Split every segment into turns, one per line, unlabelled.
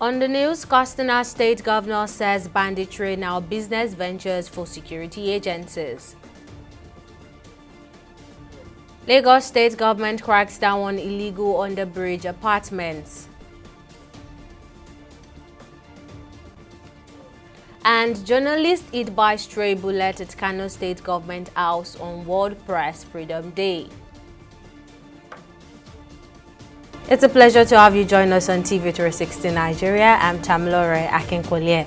On the news, Katsina State Governor says banditry now business ventures for security agencies. Lagos State Government cracks down on illegal underbridge apartments. And journalists hit by stray bullet at Kano State Government House on World Press Freedom Day. It's a pleasure to have you join us on TV 360 Nigeria. I'm Tamilore Akinkolye.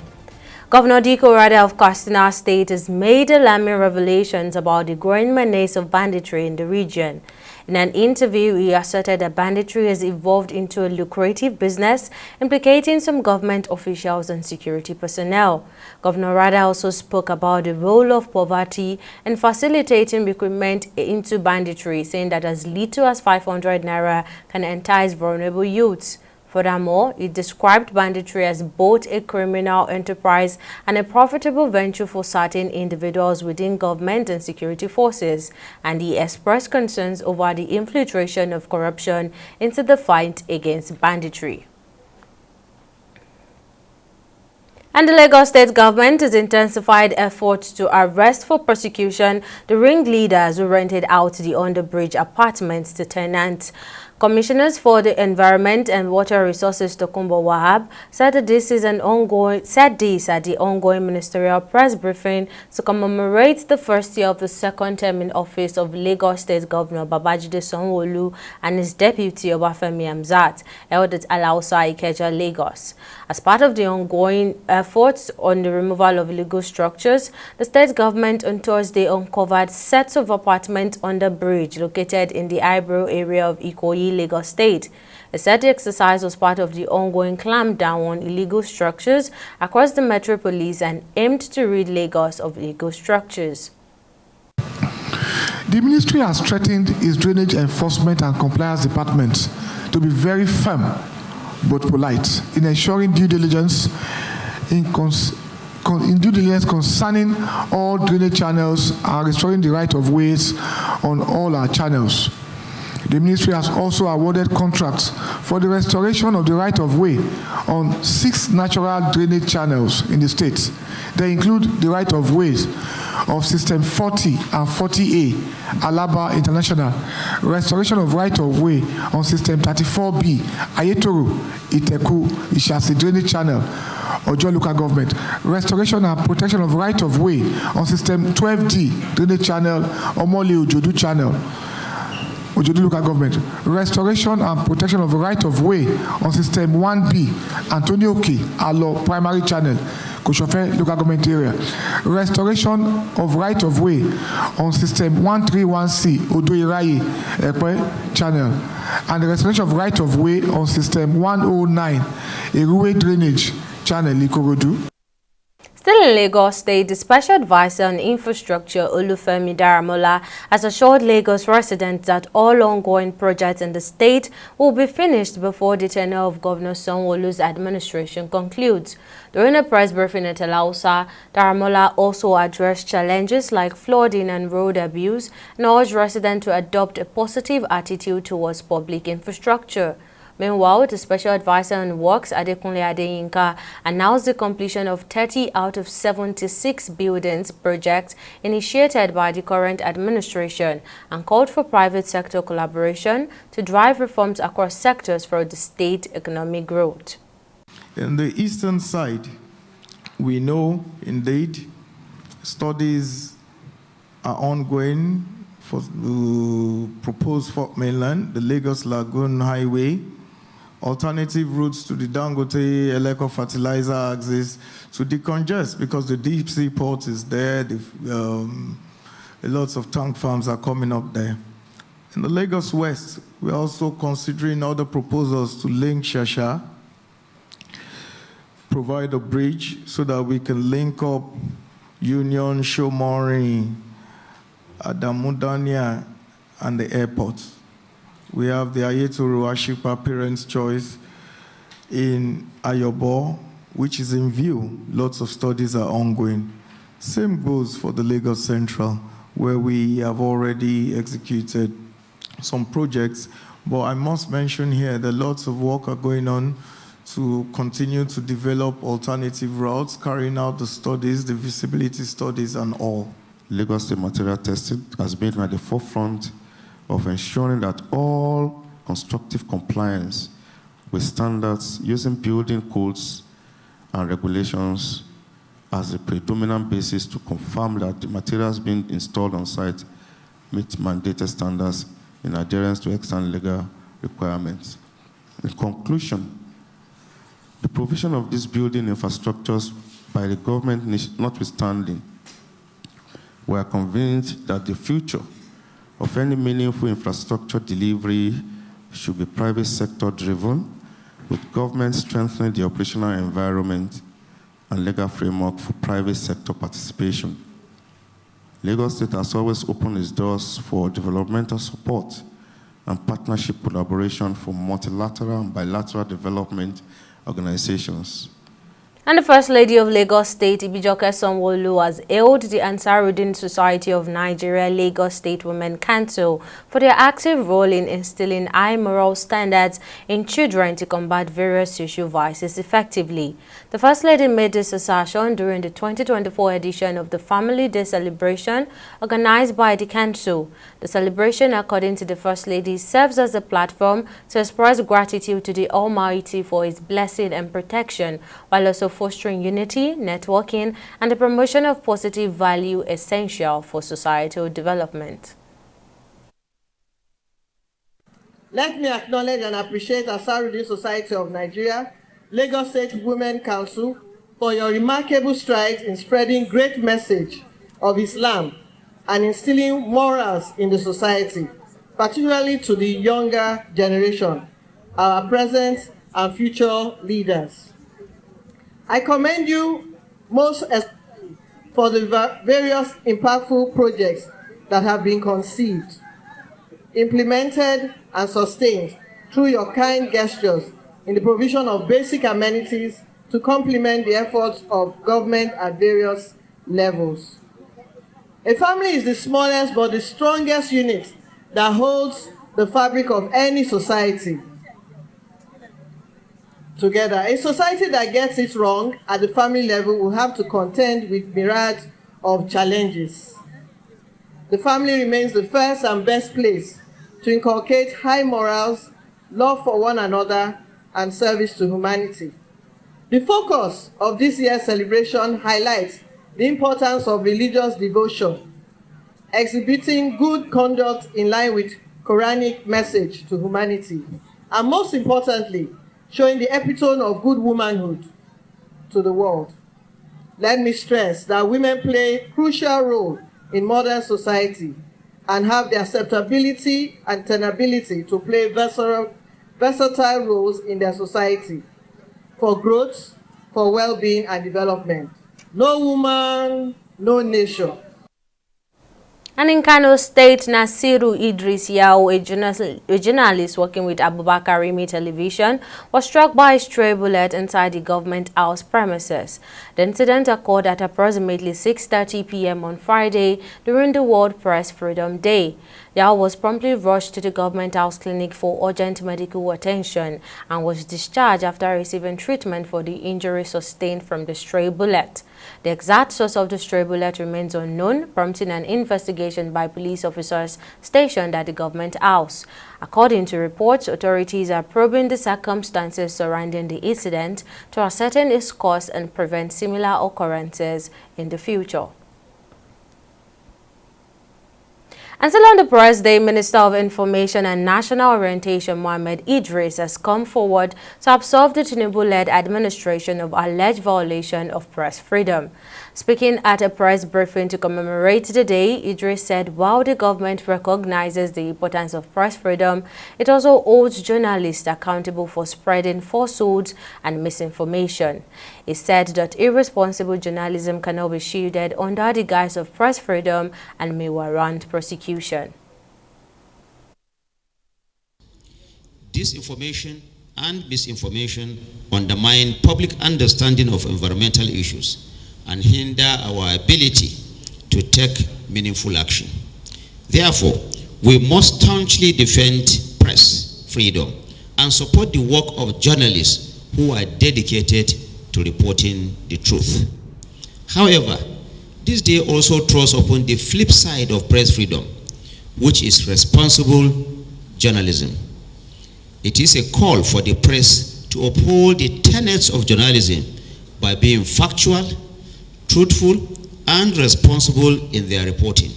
Governor Diko Rada of Katsina State has made alarming revelations about the growing menace of banditry in the region. In an interview, he asserted that banditry has evolved into a lucrative business, implicating some government officials and security personnel. Governor Rada also spoke about the role of poverty in facilitating recruitment into banditry, saying that as little as 500 naira can entice vulnerable youths. Furthermore, he described banditry as both a criminal enterprise and a profitable venture for certain individuals within government and security forces, and he expressed concerns over the infiltration of corruption into the fight against banditry. And the Lagos State government has intensified efforts to arrest for prosecution the ringleaders who rented out the underbridge apartments to tenants. Commissioners for the Environment and Water Resources Tokunbo Wahab said that this is at the ongoing ministerial press briefing to commemorate the first year of the second term in office of Lagos State Governor Babajide Sanwo-Olu and his deputy Obafemi Hamzat, held at Alausa, Ikeja, Lagos. As part of the ongoing efforts on the removal of illegal structures, the state government on Thursday uncovered sets of apartments under bridge located in the Eyebrow area of Ikoyi, Lagos State. They said the exercise was part of the ongoing clampdown on illegal structures across the metropolis and aimed to rid Lagos of illegal structures.
The ministry has threatened its drainage enforcement and compliance departments to be very firm but polite in ensuring due diligence concerning all drainage channels and restoring the right of ways on all our channels. The ministry has also awarded contracts for the restoration of the right of way on 6 natural drainage channels in the state. They include the right of ways of System 40 and 40A, Alaba International, restoration of right of way on System 34B, Ayetoro, Iteku, Ishasi Drainage Channel, Ojo Local Government, restoration and protection of right of way on System 12D, Drainage Channel, Omole Ojodu Channel, Ojodu Local Government, restoration and protection of right of way on System 1B, Antonio K, Alo Primary Channel, Koshofe Local Government Area, restoration of right of way on System 131C, Odoiraye, Ekwe Channel, and the restoration of right of way on System 109, Eruwe Drainage Channel, Ikorodu.
Still in Lagos State, the Special Advisor on Infrastructure, Olufemi Daramola, has assured Lagos residents that all ongoing projects in the state will be finished before the tenure of Governor Sanwo-Olu's administration concludes. During a press briefing at Alausa, Daramola also addressed challenges like flooding and road abuse and urged residents to adopt a positive attitude towards public infrastructure. Meanwhile, the Special Advisor on Works, Adekunle Adeyinka, announced the completion of 30 out of 76 buildings projects initiated by the current administration and called for private sector collaboration to drive reforms across sectors for the state economic growth.
In the eastern side, we know, indeed, studies are ongoing for the proposed Fourth Mainland, the Lagos Lagoon Highway, alternative routes to the Dangote Eleko fertilizer axis to decongest because the deep sea port is there. Lots of tank farms are coming up there. In the Lagos West, we're also considering other proposals to link Shasha, provide a bridge so that we can link up Union, Shomori, at the Mudania and the airport. We have the Ayetoro Ashipa Parents' Choice in Ayobo, which is in view. Lots of studies are ongoing. Same goes for the Lagos Central, where we have already executed some projects. But I must mention here that lots of work are going on to continue to develop alternative routes, carrying out the studies, the visibility studies, and all.
Lagos State Material Testing has been at the forefront of ensuring that all constructive compliance with standards using building codes and regulations as the predominant basis to confirm that the materials being installed on site meet mandated standards in adherence to extant legal requirements. In conclusion, the provision of these building infrastructures by the government notwithstanding, we are convinced that the future of any meaningful infrastructure delivery should be private sector driven, with government strengthening the operational environment and legal framework for private sector participation. Lagos State has always opened its doors for developmental support and partnership collaboration for multilateral and bilateral development organizations.
And the First Lady of Lagos State, Ibijoke Sanwo-Olu, has hailed the Ansarudeen Society of Nigeria Lagos State Women Council for their active role in instilling high moral standards in children to combat various social vices effectively. The First Lady made this assertion during the 2024 edition of the Family Day celebration organized by the Council. The celebration, according to the First Lady, serves as a platform to express gratitude to the Almighty for His blessing and protection, while also fostering unity, networking, and the promotion of positive value essential for societal development.
Let me acknowledge and appreciate Ansarudeen Society of Nigeria, Lagos State Women Council, for your remarkable strides in spreading great message of Islam and instilling morals in the society, particularly to the younger generation, our present and future leaders. I commend you most especially for the various impactful projects that have been conceived, implemented, and sustained through your kind gestures in the provision of basic amenities to complement the efforts of government at various levels. A family is the smallest but the strongest unit that holds the fabric of any society together. A society that gets it wrong at the family level will have to contend with myriad of challenges. The family remains the first and best place to inculcate high morals, love for one another, and service to humanity. The focus of this year's celebration highlights the importance of religious devotion, exhibiting good conduct in line with Quranic message to humanity, and most importantly, showing the epitome of good womanhood to the world. Let me stress that women play a crucial role in modern society and have the acceptability and tenability to play versatile roles in their society for growth, for well-being and development. No woman, no nation.
And in Kano State, Nasiru Idris Yao, a journalist working with Abubakar Rimi Television, was struck by a stray bullet inside the government house premises. The incident occurred at approximately 6:30 p.m. on Friday during the World Press Freedom Day. Yao was promptly rushed to the government house clinic for urgent medical attention and was discharged after receiving treatment for the injury sustained from the stray bullet. The exact source of the stray bullet remains unknown, prompting an investigation by police officers stationed at the government house. According to reports, authorities are probing the circumstances surrounding the incident to ascertain its cause and prevent similar occurrences in the future. And still on the press day, Minister of Information and National Orientation Mohammed Idris has come forward to absolve the Tinubu-led administration of alleged violation of press freedom. Speaking at a press briefing to commemorate the day, Idris said while the government recognizes the importance of press freedom, it also holds journalists accountable for spreading falsehoods and misinformation. He said that irresponsible journalism cannot be shielded under the guise of press freedom and may warrant prosecution.
Disinformation and misinformation undermine public understanding of environmental issues and hinder our ability to take meaningful action. Therefore, we must staunchly defend press freedom and support the work of journalists who are dedicated to reporting the truth. However, this day also throws upon the flip side of press freedom, which is responsible journalism. It is a call for the press to uphold the tenets of journalism by being factual, truthful, and responsible in their reporting.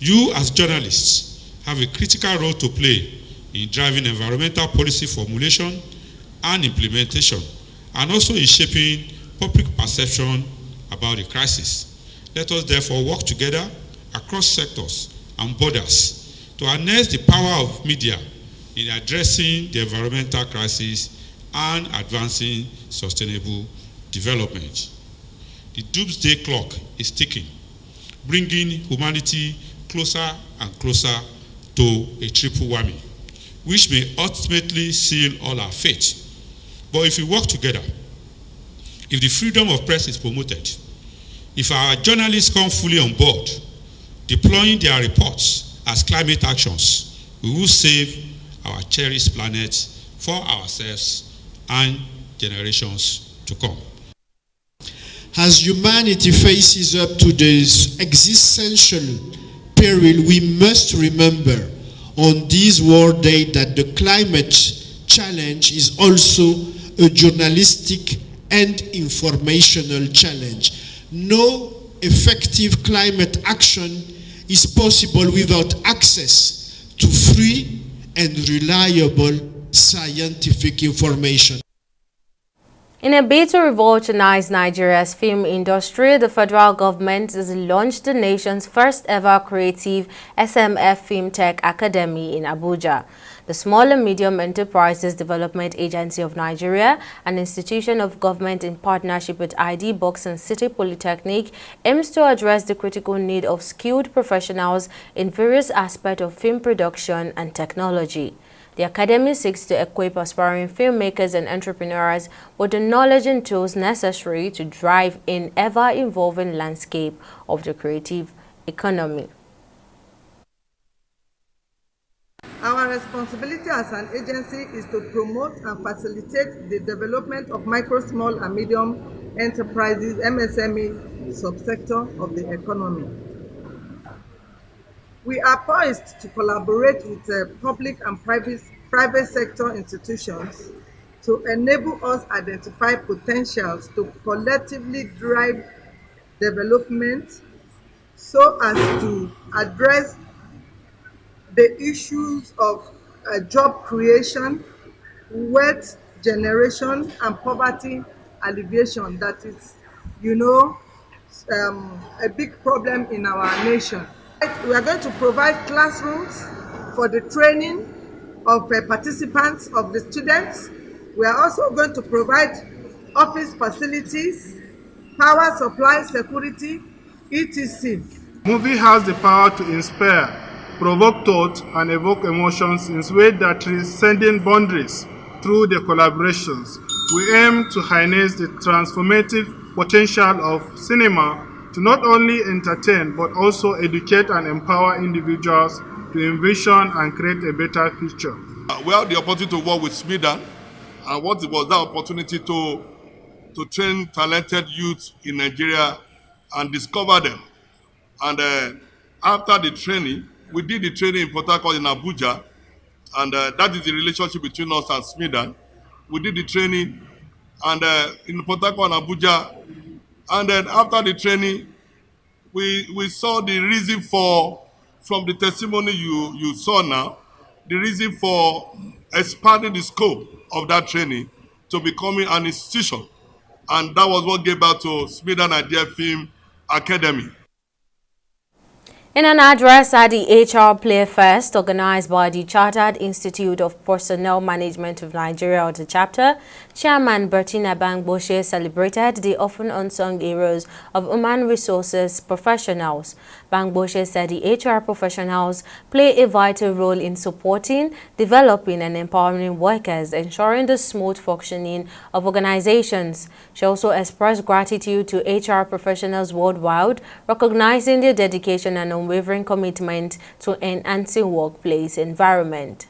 You as journalists have a critical role to play in driving environmental policy formulation and implementation, and also in shaping public perception about the crisis. Let us therefore work together across sectors and borders to harness the power of media in addressing the environmental crisis and advancing sustainable development. The doomsday clock is ticking, bringing humanity closer and closer to a triple whammy, which may ultimately seal all our fate. But if we work together, if the freedom of press is promoted, if our journalists come fully on board, deploying their reports as climate actions, we will save our cherished planet for ourselves and generations to come.
As humanity faces up to this existential peril, we must remember on this World Day that the climate challenge is also a journalistic and informational challenge. No effective climate action is possible without access to free and reliable scientific information.
In a bid to revolutionize Nigeria's film industry, the federal government has launched the nation's first ever creative SMF Film Tech Academy in Abuja. The Small and Medium Enterprises Development Agency of Nigeria, an institution of government in partnership with ID Box and City Polytechnic, aims to address the critical need of skilled professionals in various aspects of film production and technology. The Academy seeks to equip aspiring filmmakers and entrepreneurs with the knowledge and tools necessary to drive in ever-evolving landscape of the creative economy.
Our responsibility as an agency is to promote and facilitate the development of micro, small, and medium enterprises, MSME subsector of the economy. We are poised to collaborate with public and private sector institutions to enable us identify potentials to collectively drive development so as to address the issues of job creation, wealth generation, and poverty alleviation that is, a big problem in our nation. We are going to provide classrooms for the training of participants, of the students. We are also going to provide office facilities, power supply, security, etc.
Movie has the power to inspire, provoke thought, and evoke emotions in ways that transcend boundaries. Through the collaborations, we aim to harness the transformative potential of cinema to not only entertain but also educate and empower individuals to envision and create a better future.
We had the opportunity to work with Smidan, and what was that opportunity to train talented youth in Nigeria and discover them. And after the training, we did the training in Port Harcourt in Abuja, and that is the relationship between us and Smidan. We did the training and in Port Harcourt and Abuja, and then after the training, we saw the reason from the testimony you saw now, the reason for expanding the scope of that training to becoming an institution And that was what gave birth to Smithern Idea Film Academy.
In an address at the HR Play Fest organized by the Chartered Institute of Personnel Management of Nigeria, or the chapter, Chairman Bertina Bangboshe celebrated the often unsung heroes of human resources professionals. Bangboshe said the HR professionals play a vital role in supporting, developing and empowering workers, ensuring the smooth functioning of organizations. She also expressed gratitude to HR professionals worldwide, recognizing their dedication and unwavering commitment to enhancing workplace environment.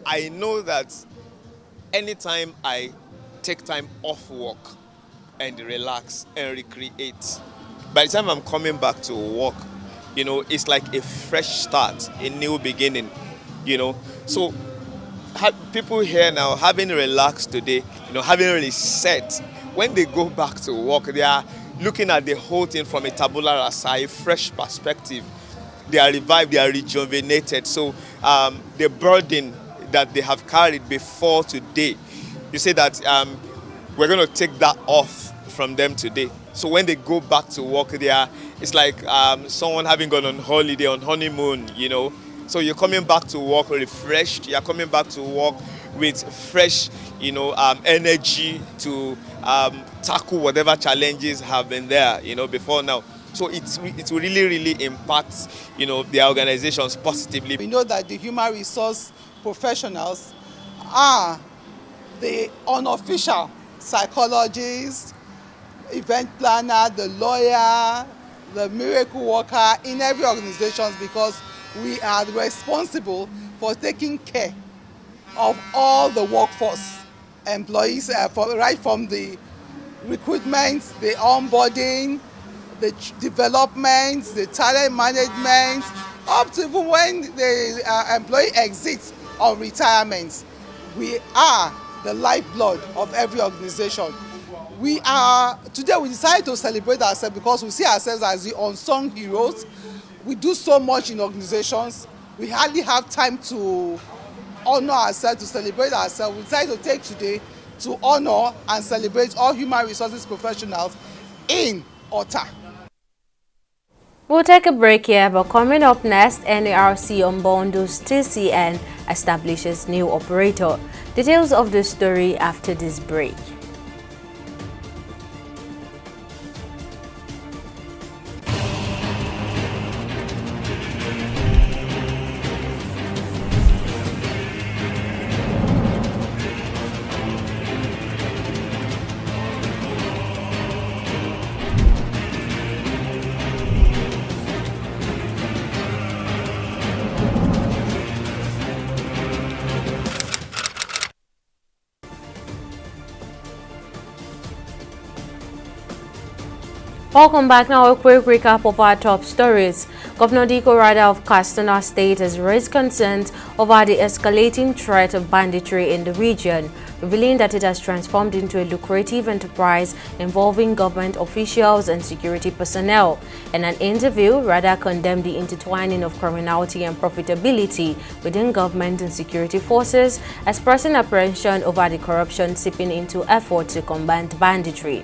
I know that anytime I take time off work and relax and recreate, by the time I'm coming back to work, it's like a fresh start, a new beginning, So people here now, having relaxed today, having reset, when they go back to work, they are looking at the whole thing from a tabula rasa, a fresh perspective. They are revived, they are rejuvenated. So the burden that they have carried before today, you say that we're going to take that off from them today. So when they go back to work, it's like someone having gone on holiday, on honeymoon, So you're coming back to work refreshed. You're coming back to work with fresh, energy to tackle whatever challenges have been there, before now. So it really, really impacts, the organizations positively.
We know that the human resource professionals are the unofficial psychologists, event planner, the lawyer, the miracle worker in every organization, because we are responsible for taking care of all the workforce employees, right from the recruitment, the onboarding, the development, the talent management, up to even when the employee exits on retirement. We are the lifeblood of every organization. Today we decided to celebrate ourselves because we see ourselves as the unsung heroes. We do so much in organizations. We hardly have time to honor ourselves, to celebrate ourselves. We decided to take today to honor and celebrate all human resources professionals in Ota.
We'll take a break here, but coming up next, NARC on Bondo's TCN establishes new operator. Details of the story after this break. Welcome back. Now a quick recap of our top stories. Governor Diko Rada of Katsina State has raised concerns over the escalating threat of banditry in the region, revealing that it has transformed into a lucrative enterprise involving government officials and security personnel. In an interview, Rada condemned the intertwining of criminality and profitability within government and security forces, expressing apprehension over the corruption seeping into efforts to combat banditry.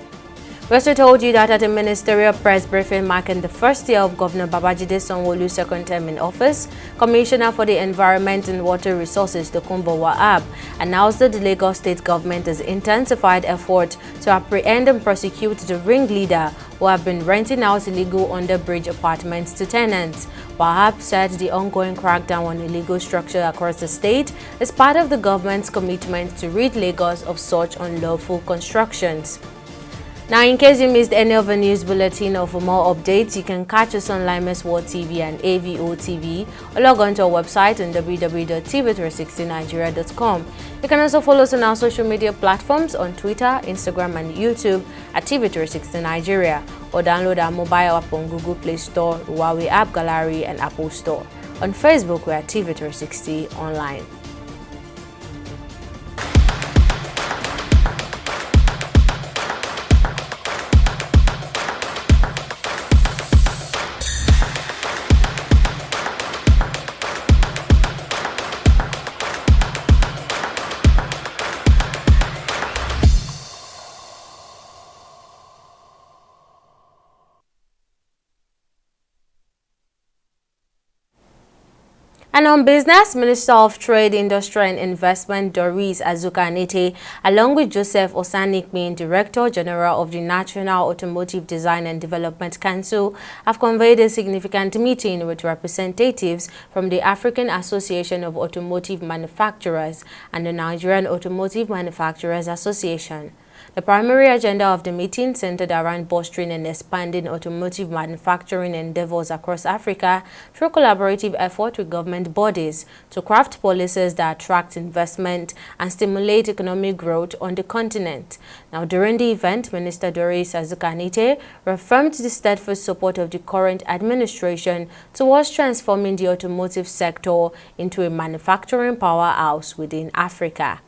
We also told you that at a ministerial press briefing marking the first year of Governor Babajide Sanwo-Olu's second term in office, Commissioner for the Environment and Water Resources, Tokunbo Wahab, announced that the Lagos State government has intensified efforts to apprehend and prosecute the ringleader who have been renting out illegal under-bridge apartments to tenants. Wahab said the ongoing crackdown on illegal structure across the state is part of the government's commitment to rid Lagos of such unlawful constructions. Now, in case you missed any of the news bulletin or for more updates, you can catch us on Limes World TV and AVO TV or log on to our website on www.tv360nigeria.com. You can also follow us on our social media platforms on Twitter, Instagram and YouTube at TV360 Nigeria, or download our mobile app on Google Play Store, Huawei App Gallery and Apple Store. On Facebook, we are TV360 Online. And on business, Minister of Trade, Industry and Investment Doris Azuka-Anite, along with Joseph Osanikmin, Director General of the National Automotive Design and Development Council, have convened a significant meeting with representatives from the African Association of Automotive Manufacturers and the Nigerian Automotive Manufacturers Association. The primary agenda of the meeting centered around bolstering and expanding automotive manufacturing endeavors across Africa through collaborative effort with government bodies to craft policies that attract investment and stimulate economic growth on the continent. Now, during the event, Minister Doris Azuka-Anite reaffirmed the steadfast support of the current administration towards transforming the automotive sector into a manufacturing powerhouse within Africa.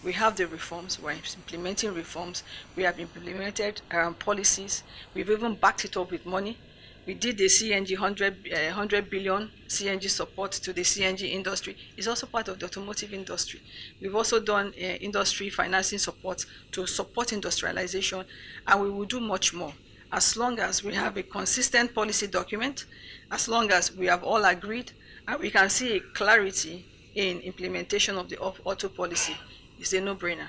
We have the reforms, we're implementing reforms, we have implemented policies, we've even backed it up with money. We did the CNG 100 billion CNG support to the CNG industry. It's also part of the automotive industry. We've also done industry financing support to support industrialization, and we will do much more. As long as we have a consistent policy document, as long as we have all agreed, and we can see a clarity in implementation of the auto policy, it's a no-brainer.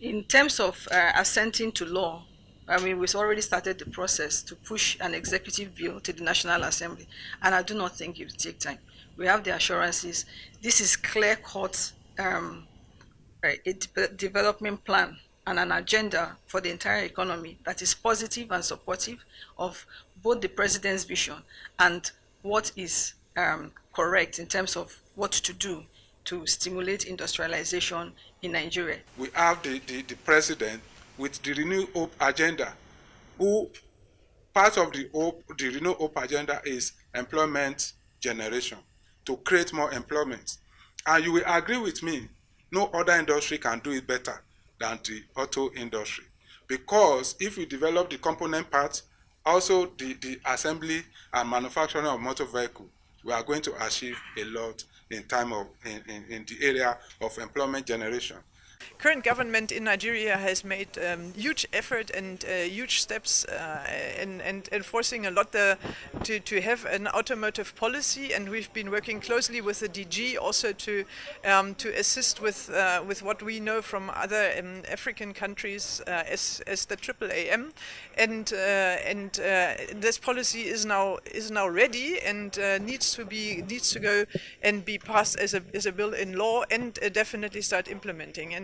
In terms of assenting to law, I mean, we've already started the process to push an executive bill to the National Assembly, and I do not think it will take time. We have the assurances. This is clear-cut a development plan and an agenda for the entire economy that is positive and supportive of both the President's vision and what is correct in terms of what to do to stimulate industrialization in Nigeria.
We have the President with the Renew Hope agenda, who part of the Renew Hope agenda is employment generation, to create more employment. And you will agree with me, no other industry can do it better than the auto industry. Because if we develop the component parts, also the assembly and manufacturing of motor vehicle, we are going to achieve a lot in the area of employment generation.
Current government in Nigeria has made huge effort and huge steps in enforcing a lot to have an automotive policy, and we've been working closely with the DG also to assist with what we know from other African countries as the AAAM, and this policy is now ready and needs to go and be passed as a bill in law and definitely start implementing.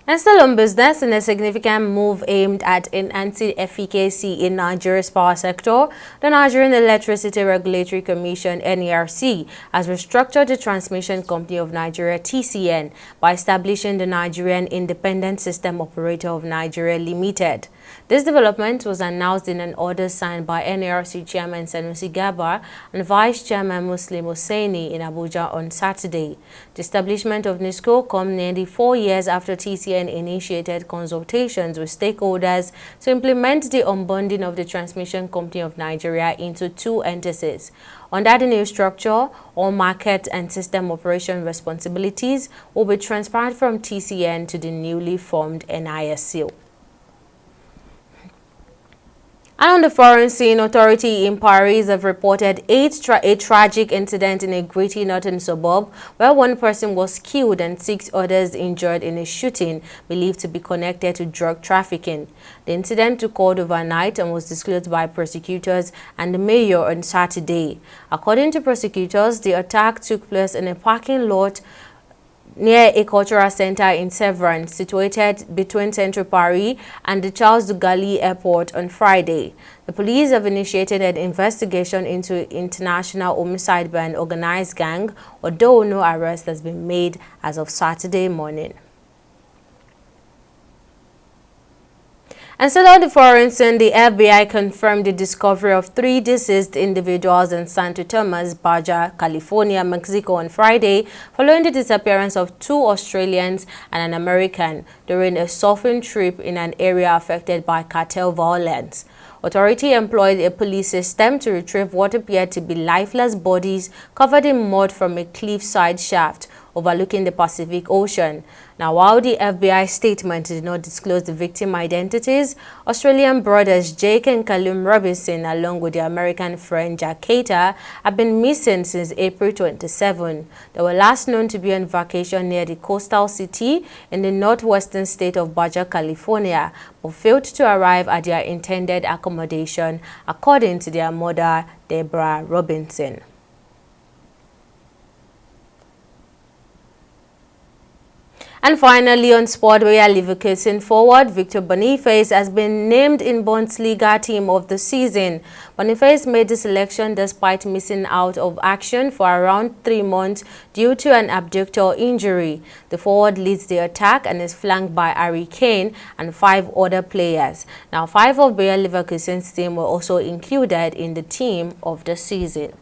And still on business, in a significant move aimed at enhancing efficacy in Nigeria's power sector, the Nigerian Electricity Regulatory Commission (NERC) has restructured the Transmission Company of Nigeria (TCN) by establishing the Nigerian Independent System Operator of Nigeria Limited. This development was announced in an order signed by NERC Chairman Sanusi Garba and Vice Chairman Muslim Hussaini in Abuja on Saturday. The establishment of NISCO comes nearly 4 years after TCN initiated consultations with stakeholders to implement the unbundling of the Transmission Company of Nigeria into 2 entities. Under the new structure, all market and system operation responsibilities will be transferred from TCN to the newly formed NISC. And on the foreign scene, authority in Paris have reported a tragic incident in a gritty northern suburb where 1 person was killed and 6 others injured in a shooting believed to be connected to drug trafficking. The incident occurred overnight and was disclosed by prosecutors and the mayor on Saturday. According to prosecutors, the attack took place in a parking lot near a cultural center in Sevran, situated between Central Paris and the Charles de Gaulle Airport on Friday. The police have initiated an investigation into international homicide by an organized gang, although no arrest has been made as of Saturday morning. And still on the foreign scene, the FBI confirmed the discovery of 3 deceased individuals in Santo Tomas, Baja California, Mexico on Friday, following the disappearance of 2 Australians and an American during a surfing trip in an area affected by cartel violence. Authority employed a police system to retrieve what appeared to be lifeless bodies covered in mud from a cliffside shaft overlooking the Pacific Ocean. Now, while the FBI statement did not disclose the victim identities, Australian brothers Jake and Callum Robinson, along with their American friend Jack Cater, have been missing since April 27. They were last known to be on vacation near the coastal city in the northwestern state of Baja California, but failed to arrive at their intended accommodation, according to their mother, Deborah Robinson. And finally, on sport, Bayer Leverkusen forward Victor Boniface has been named in Bundesliga Team of the Season. Boniface made the selection despite missing out of action for around 3 months due to an abductor injury. The forward leads the attack and is flanked by Harry Kane and 5 other players. Now, 5 of Bayer Leverkusen's team were also included in the Team of the Season.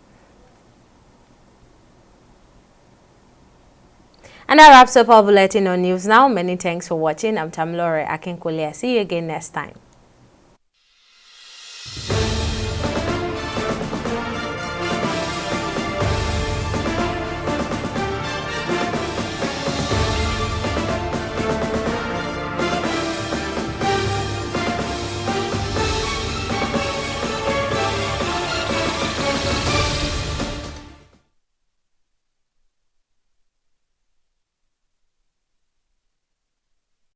And that wraps up our bulletin on News Now. Many thanks for watching. I'm Tamilore Akinkwele. See you again next time.